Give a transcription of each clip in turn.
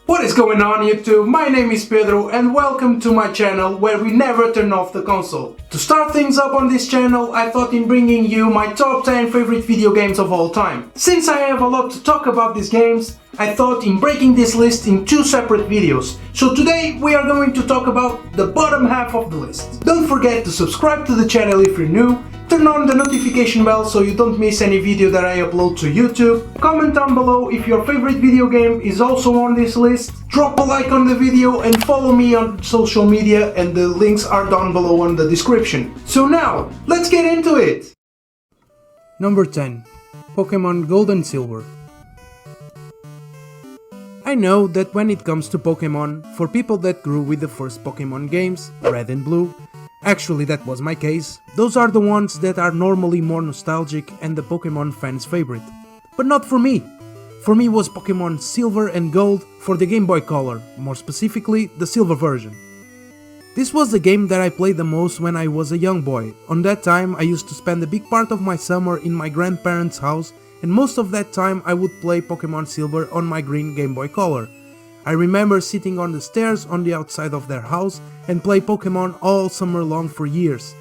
What is going on YouTube? My name is Pedro and welcome to my channel where we never turn off the console. To start things up on this channel, I thought in bringing you my top 10 favorite video games of all time. Since I have a lot to talk about these games, I thought in breaking this list in two separate videos. So today we are going to talk about the bottom half of the list. Don't forget to subscribe to the channel if you're new, turn on the notification bell so you don't miss any video that I upload to YouTube, comment down below if your favorite video game is also on this list, drop a like on the video and follow me on social media, and the links are down below on the description. So now, let's get into it! Number 10. Pokemon Gold and Silver. I know that when it comes to Pokemon, for people that grew with the first Pokemon games, Red and Blue, actually that was my case, those are the ones that are normally more nostalgic and the Pokemon fans' favorite. But not for me. For me was Pokemon Silver and Gold for the Game Boy Color, more specifically the Silver version. This was the game that I played the most when I was a young boy. On that time I used to spend a big part of my summer in my grandparents' house, and most of that time I would play Pokemon Silver on my green Game Boy Color. I remember sitting on the stairs on the outside of their house and play Pokemon all summer long for years.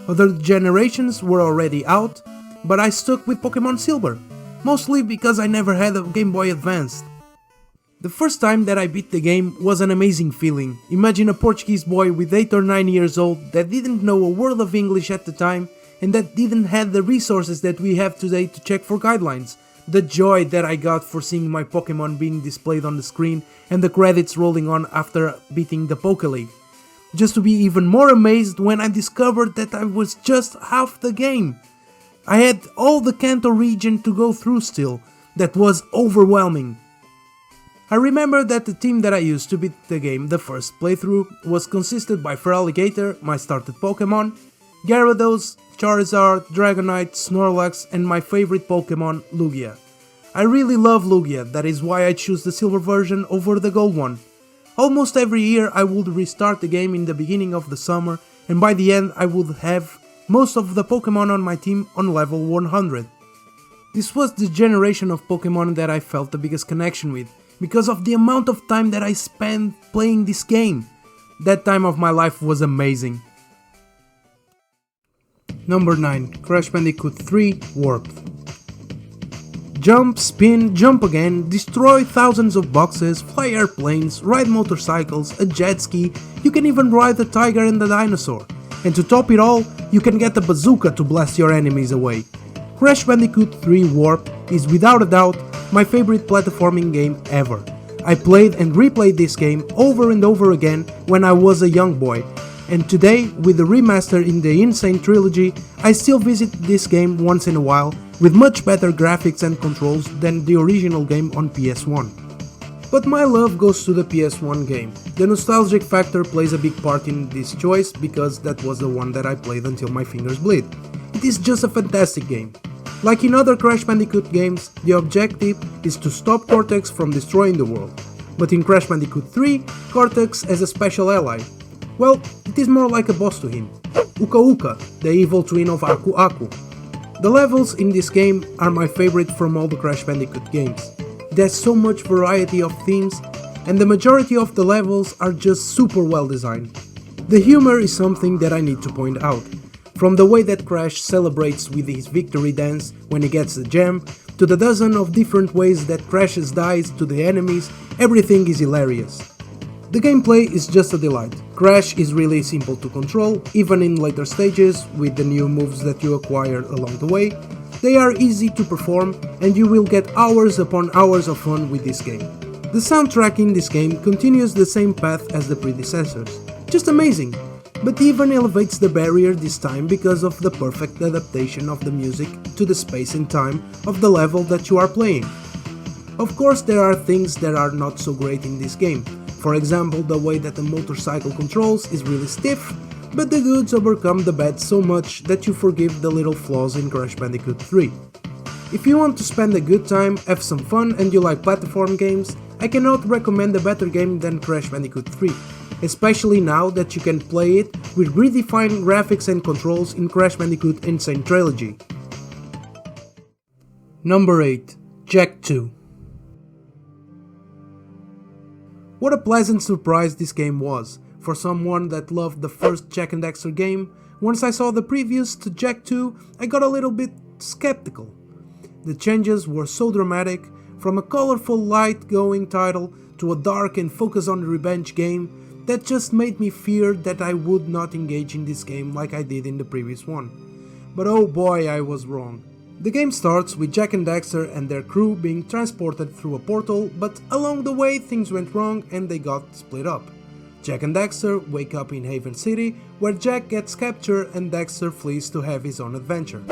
Other generations were already out, but I stuck with Pokemon Silver, mostly because I never had a Game Boy Advance. The first time that I beat the game was an amazing feeling. Imagine a Portuguese boy with 8 or 9 years old that didn't know a word of English at the time and that didn't have the resources that we have today to check for guidelines. The joy that I got for seeing my Pokemon being displayed on the screen and the credits rolling on after beating the Pokeleague. Just to be even more amazed when I discovered that I was just half the game. I had all the Kanto region to go through still. That was overwhelming. I remember that the team that I used to beat the game the first playthrough was consisted by Feraligatr, my started Pokemon, Gyarados, Charizard, Dragonite, Snorlax and my favorite Pokemon, Lugia. I really love Lugia, that is why I choose the Silver version over the Gold one. Almost every year I would restart the game in the beginning of the summer, and by the end I would have most of the Pokemon on my team on level 100. This was the generation of Pokemon that I felt the biggest connection with, because of the amount of time that I spent playing this game. That time of my life was amazing. Number 9. Crash Bandicoot 3 Warped. Jump, spin, jump again, destroy thousands of boxes, fly airplanes, ride motorcycles, a jet ski, you can even ride a tiger and a dinosaur. And to top it all, you can get a bazooka to blast your enemies away. Crash Bandicoot 3 Warped is without a doubt my favorite platforming game ever. I played and replayed this game over and over again when I was a young boy. And today, with the remaster in the Insane Trilogy, I still visit this game once in a while with much better graphics and controls than the original game on PS1. But my love goes to the PS1 game. The nostalgic factor plays a big part in this choice because that was the one that I played until my fingers bleed. It is just a fantastic game. Like in other Crash Bandicoot games, the objective is to stop Cortex from destroying the world. But in Crash Bandicoot 3, Cortex has a special ally. Well, it is more like a boss to him. Uka Uka, the evil twin of Aku Aku. The levels in this game are my favorite from all the Crash Bandicoot games. There's so much variety of themes, and the majority of the levels are just super well designed. The humor is something that I need to point out. From the way that Crash celebrates with his victory dance when he gets the gem, to the dozen of different ways that Crash dies to the enemies, everything is hilarious. The gameplay is just a delight. Crash is really simple to control, even in later stages with the new moves that you acquire along the way. They are easy to perform and you will get hours upon hours of fun with this game. The soundtrack in this game continues the same path as the predecessors. Just amazing! But even elevates the barrier this time because of the perfect adaptation of the music to the space and time of the level that you are playing. Of course there are things that are not so great in this game. For example, the way that the motorcycle controls is really stiff, but the goods overcome the bad so much that you forgive the little flaws in Crash Bandicoot 3. If you want to spend a good time, have some fun and you like platform games, I cannot recommend a better game than Crash Bandicoot 3, especially now that you can play it with redefined graphics and controls in Crash Bandicoot Insane Trilogy. Number 8. Jak 2. What a pleasant surprise this game was. For someone that loved the first Jak and Daxter game, once I saw the previews to Jak 2, I got a little bit skeptical. The changes were so dramatic, from a colorful light-going title to a dark and focus on the revenge game, that just made me fear that I would not engage in this game like I did in the previous one. But oh boy, I was wrong. The game starts with Jak and Daxter and their crew being transported through a portal, but along the way things went wrong and they got split up. Jak and Daxter wake up in Haven City, where Jak gets captured and Daxter flees to have his own adventure.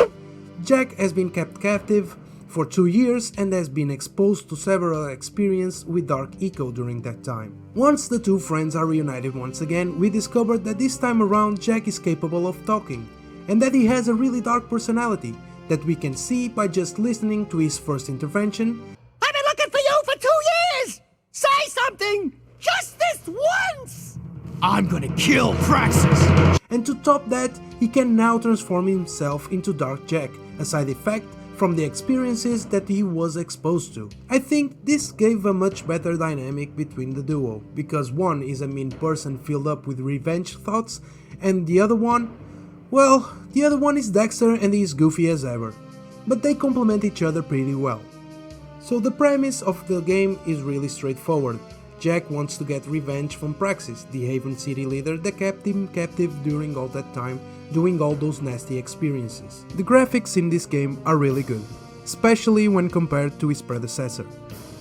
Jak has been kept captive for 2 years and has been exposed to several experiences with Dark Eco during that time. Once the two friends are reunited once again, we discover that this time around Jak is capable of talking, and that he has a really dark personality that we can see by just listening to his first intervention. I've been looking for you for 2 years! Say something! Just this once! I'm gonna kill Praxis! And to top that, he can now transform himself into Dark Jak, a side effect from the experiences that he was exposed to. I think this gave a much better dynamic between the duo, because one is a mean person filled up with revenge thoughts, and the other one, well, the other one is Daxter and he is goofy as ever, but they complement each other pretty well. So the premise of the game is really straightforward. Jak wants to get revenge from Praxis, the Haven City leader that kept him captive during all that time, doing all those nasty experiences. The graphics in this game are really good, especially when compared to his predecessor.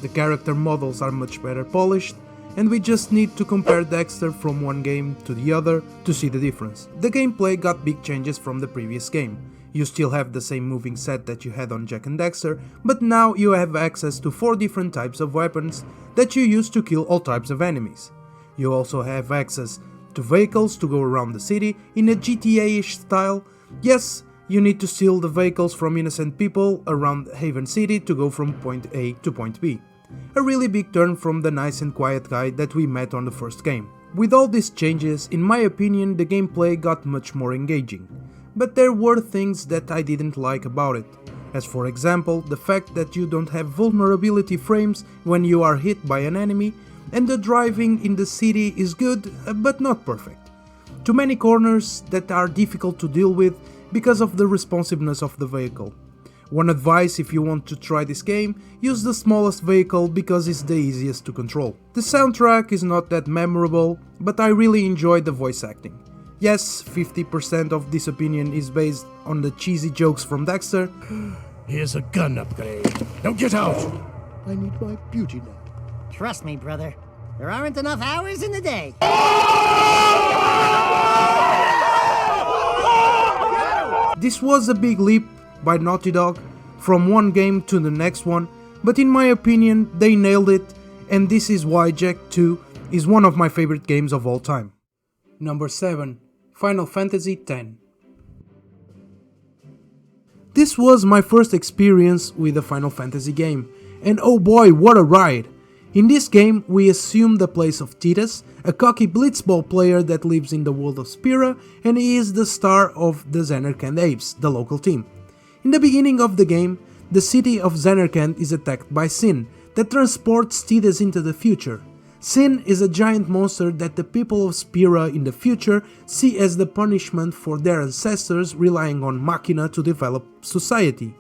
The character models are much better polished, and we just need to compare Daxter from one game to the other to see the difference. The gameplay got big changes from the previous game. You still have the same moving set that you had on Jak and Daxter, but now you have access to 4 different types of weapons that you use to kill all types of enemies. You also have access to vehicles to go around the city in a GTA-ish style. Yes, you need to steal the vehicles from innocent people around Haven City to go from point A to point B. A really big turn from the nice and quiet guy that we met on the first game. With all these changes, in my opinion, the gameplay got much more engaging. But there were things that I didn't like about it, as for example the fact that you don't have vulnerability frames when you are hit by an enemy, and the driving in the city is good but not perfect. Too many corners that are difficult to deal with because of the responsiveness of the vehicle. One advice: if you want to try this game, use the smallest vehicle because it's the easiest to control. The soundtrack is not that memorable, but I really enjoyed the voice acting. Yes, 50% of this opinion is based on the cheesy jokes from Daxter. Here's a gun upgrade. Now get out! I need my beauty nap. Trust me, brother. There aren't enough hours in the day. This was a big leap by Naughty Dog from one game to the next one, but in my opinion they nailed it, and this is why Jak 2 is one of my favorite games of all time. Number 7. Final Fantasy X. This was my first experience with a Final Fantasy game, and oh boy, what a ride! In this game, we assume the place of Tidus, a cocky blitzball player that lives in the world of Spira, and he is the star of the Zanarkand Apes, the local team. In the beginning of the game, the city of Zanarkand is attacked by Sin, that transports Tidus into the future. Sin is a giant monster that the people of Spira in the future see as the punishment for their ancestors relying on Machina to develop society.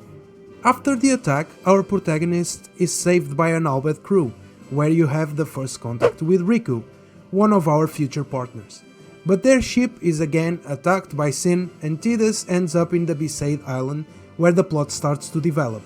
After the attack, our protagonist is saved by an Albed crew, where you have the first contact with Riku, one of our future partners. But their ship is again attacked by Sin, and Tidus ends up in the Besaid Island, where the plot starts to develop.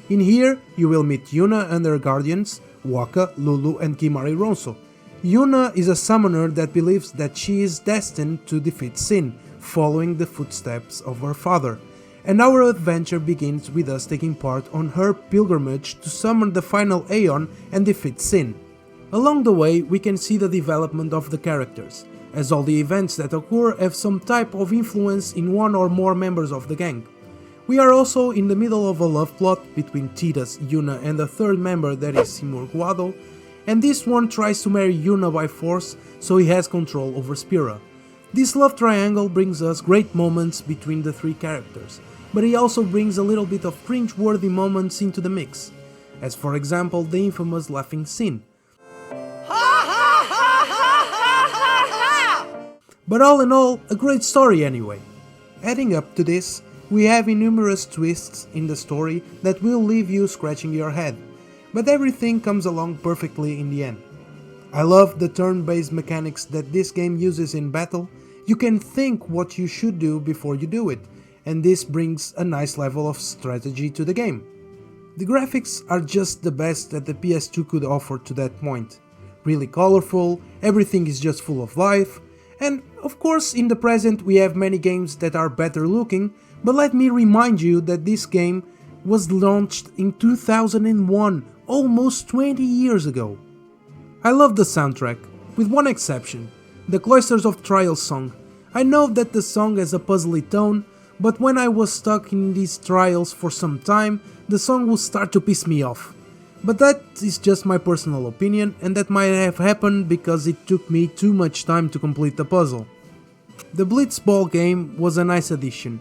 In here, you will meet Yuna and her guardians, Waka, Lulu and Kimari Ronso. Yuna is a summoner that believes that she is destined to defeat Sin, following the footsteps of her father, and our adventure begins with us taking part on her pilgrimage to summon the final Aeon and defeat Sin. Along the way, we can see the development of the characters, as all the events that occur have some type of influence in one or more members of the gang. We are also in the middle of a love plot between Tidus, Yuna and the third member that is Simur Guado, and this one tries to marry Yuna by force so he has control over Spira. This love triangle brings us great moments between the three characters, but he also brings a little bit of cringe-worthy moments into the mix, as for example the infamous laughing scene. Ha ha! But all in all, a great story anyway. Adding up to this, we have numerous twists in the story that will leave you scratching your head, but everything comes along perfectly in the end. I love the turn-based mechanics that this game uses in battle. You can think what you should do before you do it, and this brings a nice level of strategy to the game. The graphics are just the best that the PS2 could offer to that point. Really colorful, everything is just full of life, and of course in the present we have many games that are better looking, but let me remind you that this game was launched in 2001, almost 20 years ago. I love the soundtrack, with one exception, the Cloisters of Trials song. I know that the song has a puzzly tone, but when I was stuck in these trials for some time, the song will start to piss me off. But that is just my personal opinion, and that might have happened because it took me too much time to complete the puzzle. The Blitzball game was a nice addition.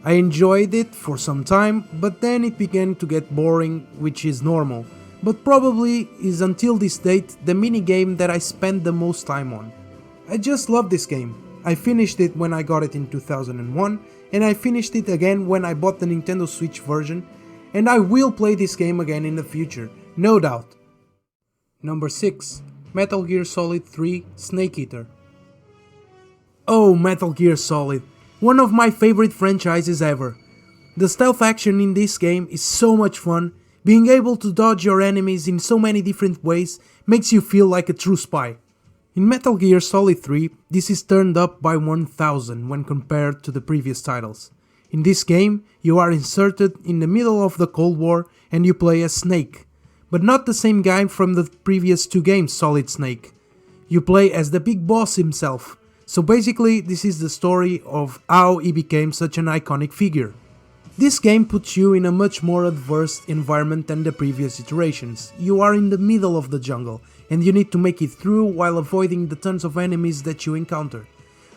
I enjoyed it for some time, but then it began to get boring, which is normal, but probably is until this date the minigame that I spend the most time on. I just love this game. I finished it when I got it in 2001, and I finished it again when I bought the Nintendo Switch version, and I will play this game again in the future, no doubt. Number 6. Metal Gear Solid 3 Snake Eater. Oh, Metal Gear Solid, one of my favorite franchises ever. The stealth action in this game is so much fun. Being able to dodge your enemies in so many different ways makes you feel like a true spy. In Metal Gear Solid 3, this is turned up by 1000 when compared to the previous titles. In this game, you are inserted in the middle of the Cold War and you play as Snake, but not the same guy from the previous two games, Solid Snake. You play as the big boss himself, so basically this is the story of how he became such an iconic figure. This game puts you in a much more adverse environment than the previous iterations. You are in the middle of the jungle, and you need to make it through while avoiding the tons of enemies that you encounter.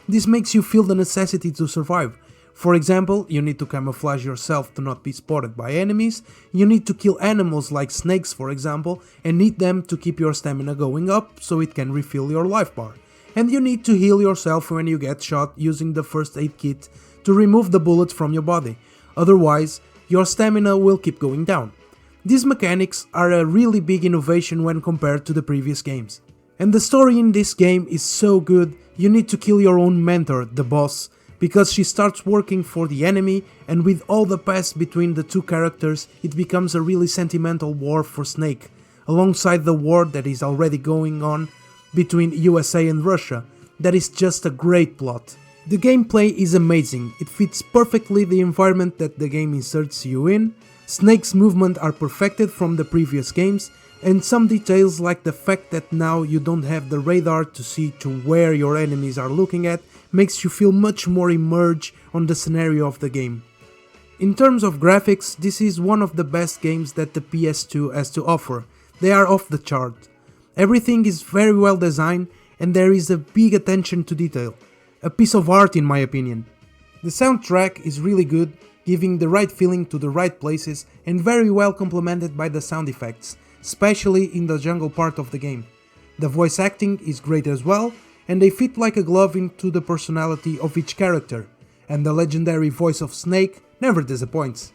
This makes you feel the necessity to survive. For example, you need to camouflage yourself to not be spotted by enemies, you need to kill animals like snakes for example, and eat them to keep your stamina going up so it can refill your life bar. And you need to heal yourself when you get shot using the first aid kit to remove the bullets from your body. Otherwise, your stamina will keep going down. These mechanics are a really big innovation when compared to the previous games. And the story in this game is so good, you need to kill your own mentor, the boss, because she starts working for the enemy, and with all the past between the two characters, it becomes a really sentimental war for Snake, alongside the war that is already going on between USA and Russia. That is just a great plot. The gameplay is amazing, it fits perfectly the environment that the game inserts you in, Snake's movements are perfected from the previous games, and some details like the fact that now you don't have the radar to see to where your enemies are looking at makes you feel much more immersed on the scenario of the game. In terms of graphics, this is one of the best games that the PS2 has to offer. They are off the chart. Everything is very well designed and there is a big attention to detail. A piece of art in my opinion. The soundtrack is really good, giving the right feeling to the right places and very well complemented by the sound effects, especially in the jungle part of the game. The voice acting is great as well, and they fit like a glove into the personality of each character, and the legendary voice of Snake never disappoints.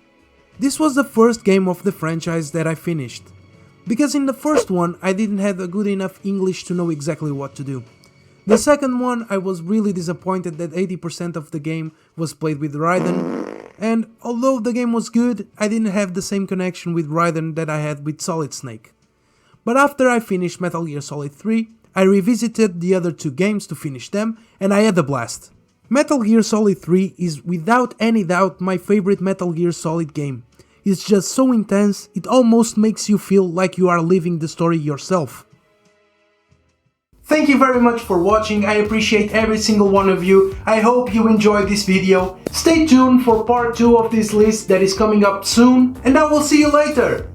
This was the first game of the franchise that I finished, because in the first one I didn't have a good enough English to know exactly what to do. The second one I was really disappointed that 80% of the game was played with Raiden, and although the game was good, I didn't have the same connection with Raiden that I had with Solid Snake. But after I finished Metal Gear Solid 3, I revisited the other two games to finish them, and I had a blast. Metal Gear Solid 3 is without any doubt my favorite Metal Gear Solid game. It's just so intense, it almost makes you feel like you are living the story yourself. Thank you very much for watching, I appreciate every single one of you, I hope you enjoyed this video. Stay tuned for part 2 of this list that is coming up soon, and I will see you later!